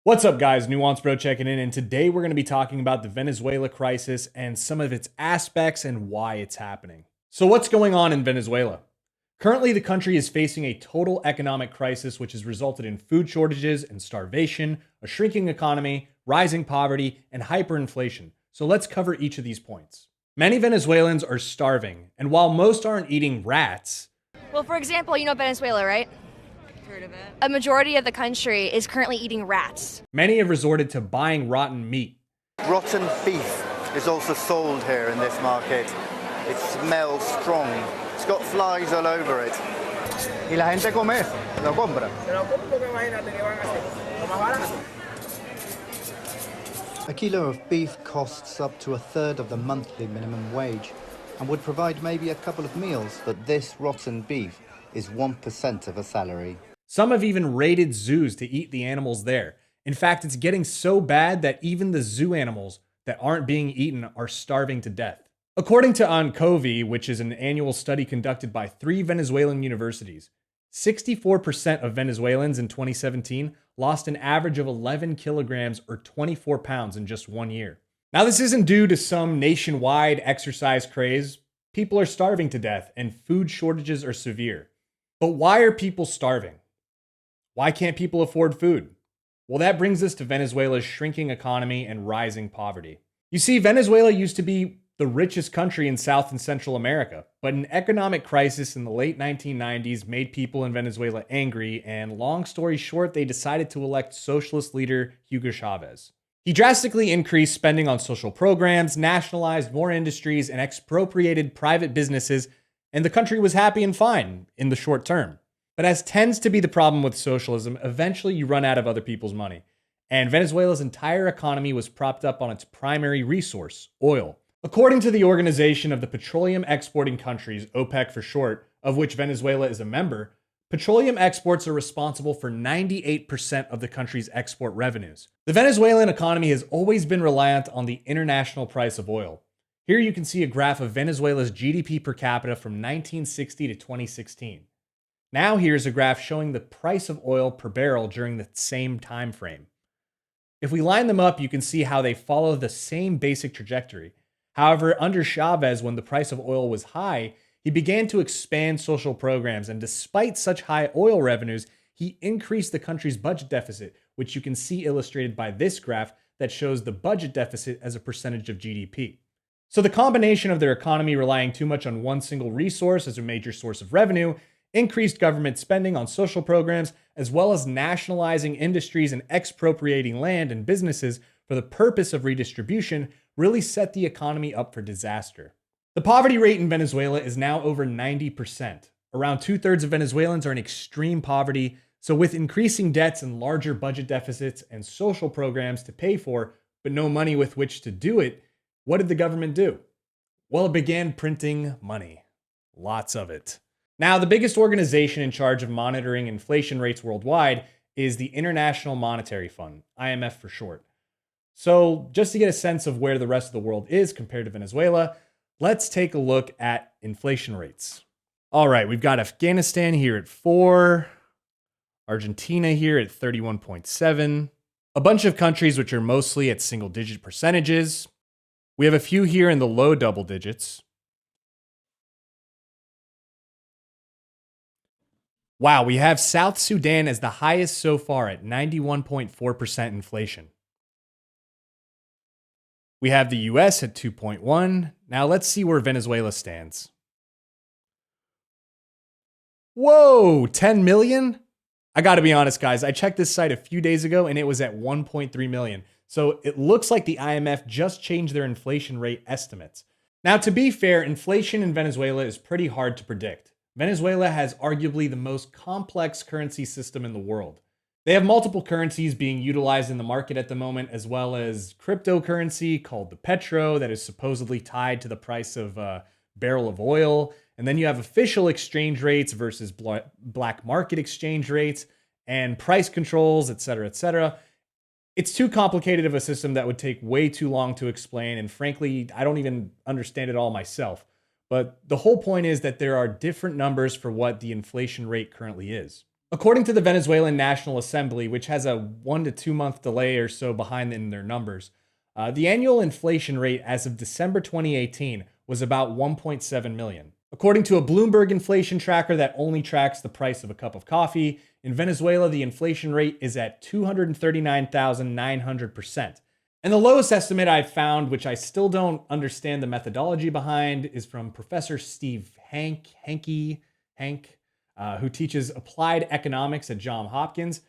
What's up, guys? Nuance Bro checking in, and today we're going to be talking about the Venezuela crisis and some of its aspects and why it's happening. So, what's going on in Venezuela? Currently, the country is facing a total economic crisis, which has resulted in food shortages and starvation, a shrinking economy, rising poverty, and hyperinflation. So, let's cover each of these points. Many Venezuelans are starving, and while most aren't eating rats, Well, for example, you know Venezuela, right? Heard of it. A majority of the country is currently eating rats. many have resorted to buying rotten meat. Rotten beef is also sold here in this market. It smells strong. It's got flies all over it. Y la gente come eso, lo compra. A kilo of beef costs up to a third of the monthly minimum wage and would provide maybe a couple of meals. But this rotten beef is 1% of a salary. Some have even raided zoos to eat the animals there. In fact, it's getting so bad that even the zoo animals that aren't being eaten are starving to death. According to Oncovi, which is an annual study conducted by 3 Venezuelan universities, 64% of Venezuelans in 2017 lost an average of 11 kilograms or 24 pounds in just 1 year. Now, this isn't due to some nationwide exercise craze. People are starving to death and food shortages are severe. But why are people starving? Why can't people afford food? Well, that brings us to Venezuela's shrinking economy and rising poverty. You see, Venezuela used to be the richest country in South and Central America, but an economic crisis in the late 1990s made people in Venezuela angry, and long story short, they decided to elect socialist leader Hugo Chavez. He drastically increased spending on social programs, nationalized more industries, and expropriated private businesses, and the country was happy and fine in the short term. But as tends to be the problem with socialism, eventually you run out of other people's money. And Venezuela's entire economy was propped up on its primary resource, oil. According to the Organization of the Petroleum Exporting Countries, OPEC for short, of which Venezuela is a member, petroleum exports are responsible for 98% of the country's export revenues. The Venezuelan economy has always been reliant on the international price of oil. Here you can see a graph of Venezuela's GDP per capita from 1960 to 2016. Now here's a graph showing the price of oil per barrel during the same time frame. If we line them up, you can see how they follow the same basic trajectory. However, under Chavez, when the price of oil was high, he began to expand social programs, and despite such high oil revenues, he increased the country's budget deficit, which you can see illustrated by this graph that shows the budget deficit as a percentage of GDP. So the combination of their economy relying too much on one single resource as a major source of revenue, increased government spending on social programs, as well as nationalizing industries and expropriating land and businesses for the purpose of redistribution, really set the economy up for disaster. The poverty rate in Venezuela is now over 90%. Around 2/3 of Venezuelans are in extreme poverty, so with increasing debts and larger budget deficits and social programs to pay for, but no money with which to do it, what did the government do? Well, it began printing money. Lots of it. Now, the biggest organization in charge of monitoring inflation rates worldwide is the International Monetary Fund, IMF for short. So, just to get a sense of where the rest of the world is compared to Venezuela, let's take a look at inflation rates. All right, we've got Afghanistan here at 4, Argentina here at 31.7, a bunch of countries which are mostly at single-digit percentages. We have a few here in the low double digits. Wow, we have South Sudan as the highest so far at 91.4% inflation. We have the US at 2.1. Now let's see where Venezuela stands. Whoa, 10 million? I gotta be honest, guys. I checked this site a few days ago and it was at 1.3 million. So it looks like the IMF just changed their inflation rate estimates. Now, to be fair, inflation in Venezuela is pretty hard to predict. Venezuela has arguably the most complex currency system in the world. They have multiple currencies being utilized in the market at the moment, as well as cryptocurrency called the petro that is supposedly tied to the price of a barrel of oil. And then you have official exchange rates versus black market exchange rates and price controls, et cetera, et cetera. It's too complicated of a system that would take way too long to explain. And frankly, I don't even understand it all myself. But the whole point is that there are different numbers for what the inflation rate currently is. According to the Venezuelan National Assembly, which has a 1 to 2 month delay or so behind in their numbers, the annual inflation rate as of December 2018 was about 1.7 million. According to a Bloomberg inflation tracker that only tracks the price of a cup of coffee, in Venezuela, the inflation rate is at 239,900%. And the lowest estimate I've found, which I still don't understand the methodology behind, is from Professor Steve Hank, who teaches applied economics at Johns Hopkins.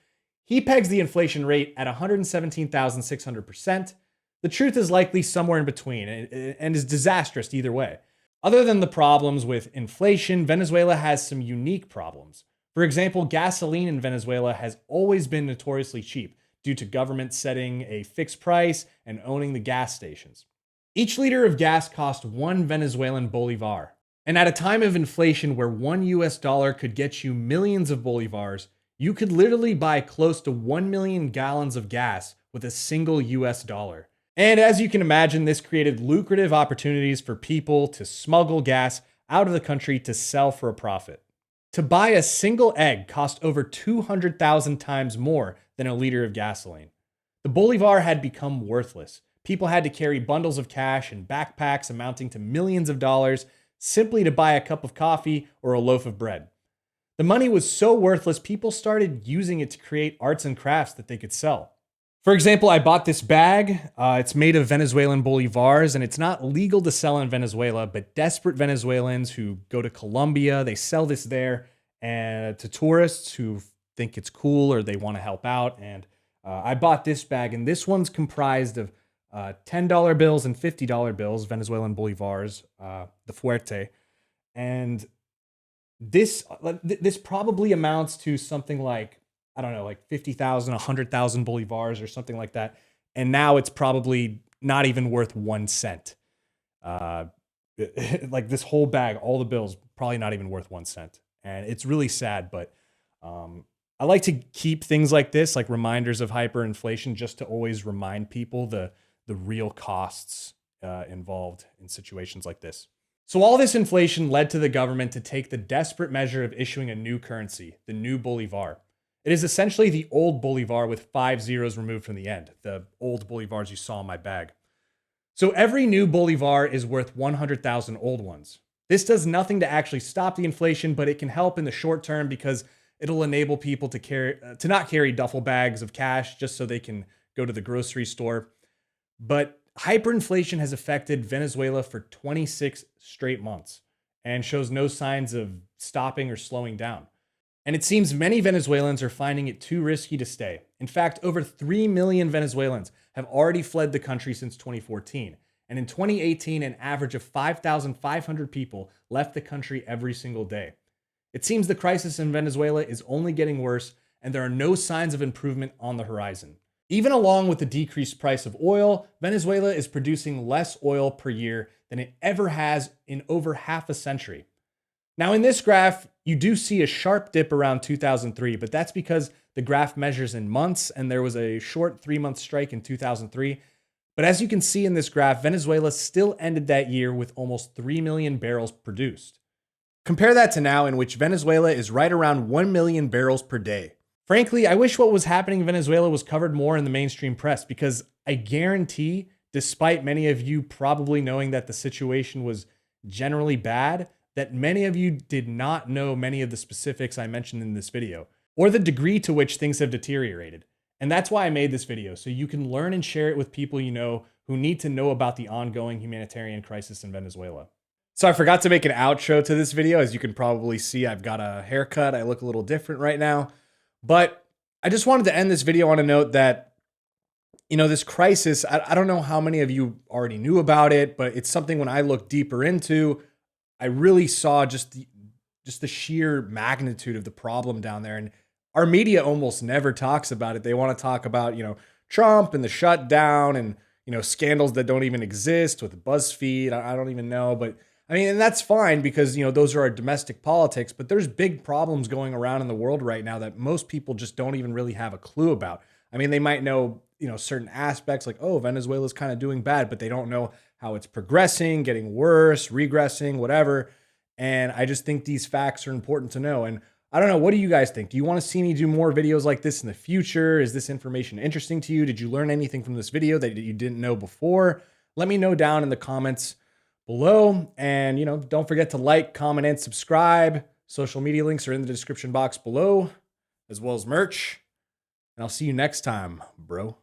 He pegs the inflation rate at 117,600%. The truth is likely somewhere in between and is disastrous either way. Other than the problems with inflation, Venezuela has some unique problems. For example, gasoline in Venezuela has always been notoriously cheap due to government setting a fixed price and owning the gas stations. Each liter of gas cost 1 Venezuelan bolivar. And at a time of inflation where $1 could get you millions of bolivars, you could literally buy close to 1 million gallons of gas with a single US dollar. And as you can imagine, this created lucrative opportunities for people to smuggle gas out of the country to sell for a profit. To buy a single egg cost over 200,000 times more than a liter of gasoline. The bolivar had become worthless. People had to carry bundles of cash and backpacks amounting to millions of dollars simply to buy a cup of coffee or a loaf of bread. The money was so worthless, people started using it to create arts and crafts that they could sell. For example, I bought this bag. It's made of Venezuelan bolivars, and it's not legal to sell in Venezuela, but desperate Venezuelans who go to Colombia, they sell this there and to tourists who think it's cool or they want to help out. And I bought this bag, and this one's comprised of $10 bills and $50 bills, Venezuelan bolivars, the fuerte. And this probably amounts to something like, I don't know, like 50,000, 100,000 bolivars or something like that. And now it's probably not even worth 1 cent. Like this whole bag, all the bills, probably not even worth 1 cent. And it's really sad, but I like to keep things like this, like reminders of hyperinflation, just to always remind people the real costs involved in situations like this. So all this inflation led to the government to take the desperate measure of issuing a new currency, the new bolivar. It is essentially the old bolivar with 5 zeros removed from the end, the old bolivars you saw in my bag. So every new bolivar is worth 100,000 old ones. This does nothing to actually stop the inflation, but it can help in the short term because it'll enable people to not carry duffel bags of cash just so they can go to the grocery store. But hyperinflation has affected Venezuela for 26 straight months and shows no signs of stopping or slowing down. And it seems many Venezuelans are finding it too risky to stay. In fact, over 3 million Venezuelans have already fled the country since 2014. And in 2018, an average of 5,500 people left the country every single day. It seems the crisis in Venezuela is only getting worse, and there are no signs of improvement on the horizon. Even along with the decreased price of oil, Venezuela is producing less oil per year than it ever has in over half a century. Now in this graph, you do see a sharp dip around 2003, but that's because the graph measures in months and there was a short 3-month strike in 2003. But as you can see in this graph, Venezuela still ended that year with almost 3 million barrels produced. Compare that to now, in which Venezuela is right around 1 million barrels per day. Frankly, I wish what was happening in Venezuela was covered more in the mainstream press, because I guarantee, despite many of you probably knowing that the situation was generally bad, that many of you did not know many of the specifics I mentioned in this video, or the degree to which things have deteriorated. And that's why I made this video, so you can learn and share it with people you know who need to know about the ongoing humanitarian crisis in Venezuela. So I forgot to make an outro to this video. As you can probably see, I've got a haircut. I look a little different right now. But I just wanted to end this video on a note that, this crisis, I don't know how many of you already knew about it, but it's something when I looked deeper into, I really saw just the sheer magnitude of the problem down there. And our media almost never talks about it. They want to talk about, Trump and the shutdown and, scandals that don't even exist with BuzzFeed. I don't even know. But I mean, and that's fine because, those are our domestic politics. But there's big problems going around in the world right now that most people just don't even really have a clue about. I mean, they might know, certain aspects like, oh, Venezuela's kind of doing bad, but they don't know how it's progressing, getting worse, regressing, whatever. And I just think these facts are important to know. And I don't know. What do you guys think? Do you want to see me do more videos like this in the future? Is this information interesting to you? Did you learn anything from this video that you didn't know before? Let me know down in the comments below. And, don't forget to like, comment, and subscribe. Social media links are in the description box below, as well as merch. And I'll see you next time, bro.